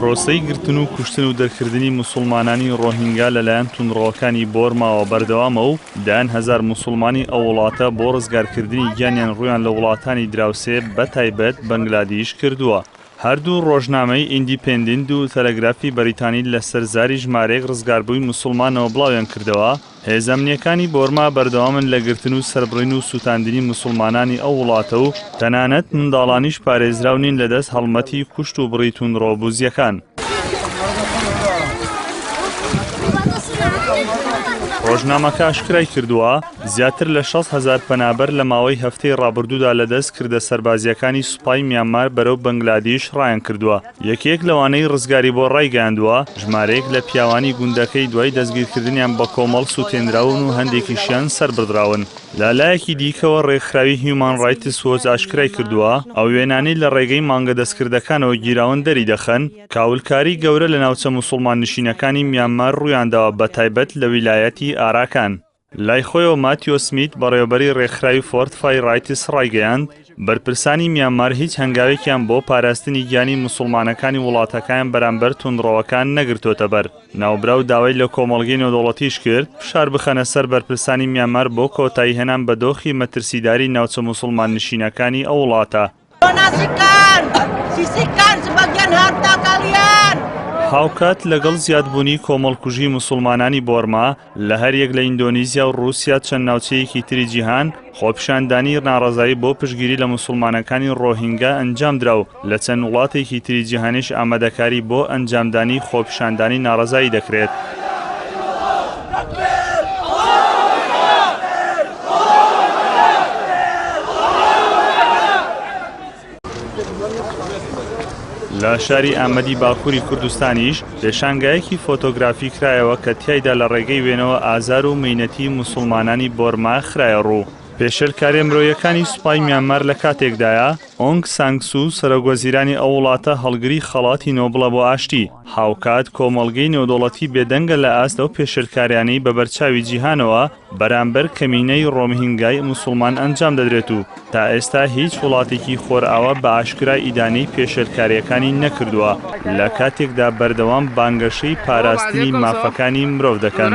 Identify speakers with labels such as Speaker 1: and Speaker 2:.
Speaker 1: پرۆسەی گرتن و کوشتن و دەرکردنی موسڵمانانی ڕۆهینگا لەلایەن توندڕەوەکانی بۆرماوە بەردەوامە و دایان هەزار موسڵمانی ئەو وڵاتە بۆ ڕزگارکردنی گیانیان ڕوویان لە وڵاتانی دراوسێ بەتایبەت بەنگلادیش کردووە. هەردوو ڕۆژنامەی ئیندیپێندنت و تەلەگرافی بەریتانی لە سەرزاری ژمارەیەک ڕزگاربووی موسڵمانەوە بڵاویان کردەوە. هێزە ئەمنیەکانی بۆرما بەردەوامن لە گرتن و سەربڕین و سوتاندنی موسڵمانانی ئەو وڵاتە و تەنانەت منداڵانیش پارێزراو نین لەدەست هەڵمەتی کوشت و بڕی توندڕۆبوزیەکان. ڕۆژنامەکە ئاشکرای کردووە زیاتر لە 6,000 پەنابەر لە ماوەی هەفتەی ڕابردوودا لەدەست کردە سەربازیەکانی سوپای میانمار بەرەو بەنگلادیش ڕایان کردووە. یەکێک لەوانەی ڕزگاری بۆ ڕایگەیاندووە ژمارەیەک لە پیاوانی گوندەکەی دوای دەستگیرکردنیان بە کۆمەڵ سوتێنراون و هەندێکیشیان سەربردراون. لەلایەکی دیکەوە ڕێکخراوی هیومان ڕایتس وۆچ ئاشکرای کردووە ئەو وێنانەی لە ڕێگەی مانگە دەستکردەکانەوە گیراون دەری دەخەن کاولکاری گەورە لە ناوچە موسڵمان نشینەکانی میانمار ڕوویانداوە بەتایبەت لە ویلایەتی ئاراکان. لای خۆیەوە ماتیۆ سمیت بەڕێوەبەری ڕێکخراوی فۆرتفای ڕایتس ڕایگەیاند بەرپرسانی میانمار هیچ هەنگاوێکیان بۆ پاراستنی گیانی موسڵمانەکانی وڵاتەکان بەرامبەر توندڕەوەکان نەگرتوتە بەر. ناوبراو داوای لە کۆمەڵگەی نێودەوڵەتیش کرد فشار بخەنە سەر بەرپرسانی میانمار بۆ کۆتایی هێنان بە دۆخی مەترسیداری ناوچە موسڵمان نشینەکانی ئەو وڵاتە. هاوکات لەگەڵ زیادبوونی کۆمەڵکوژی موسڵمانانی بۆرما لە هەریەک لە ئیندۆنیزیا و رووسیا چەند ناوچەیەکی تری جیهان خۆپیشاندانی ناڕەزایی بۆ پشتگیری لە موسڵمانەکانی ڕۆهینگا ئەنجام درا و لە چەند وڵاتێکی تری جیهانیش ئامادەکاری بۆ ئەنجامدانی خۆپیشاندانی ناڕەزایی دەکرێت. لە شاری ئامەدی باکووری کوردستانیش پێشانگایەکی فۆتۆگرافی کرایەوە کە تیایدا لە ڕێگەی وێنەوە ئازار و مەینەتی موسڵمانانی بۆرما خرایە ڕوو. پێشەرکاری مرۆیەکانی سوپای میانمار لە کاتێکدایە ئۆنگ سانگ سوو سەرۆکوەزیرانی ئەو وڵاتە هەڵگری خەڵاتی نۆبڵە بۆ ئاشتی. هاوکات کۆمەڵگەی نێودەوڵەتی بێدەنگە لە ئاست ئەو پێشەرکاریانەی بە بەرچاوی جیهانەوە بەرامبەر کەمینەی ڕۆهینگای موسڵمان ئەنجام دەدرێت و تا ئێستا هیچ وڵاتێکی خۆرئاوە بە ئاشکرا ئیدانەی پێشەرکاریەکانی نەکردووە لە کاتێکدا بەردەوام بانگەشەی پاراستنی مافەکانی مرۆڤ دەکەن.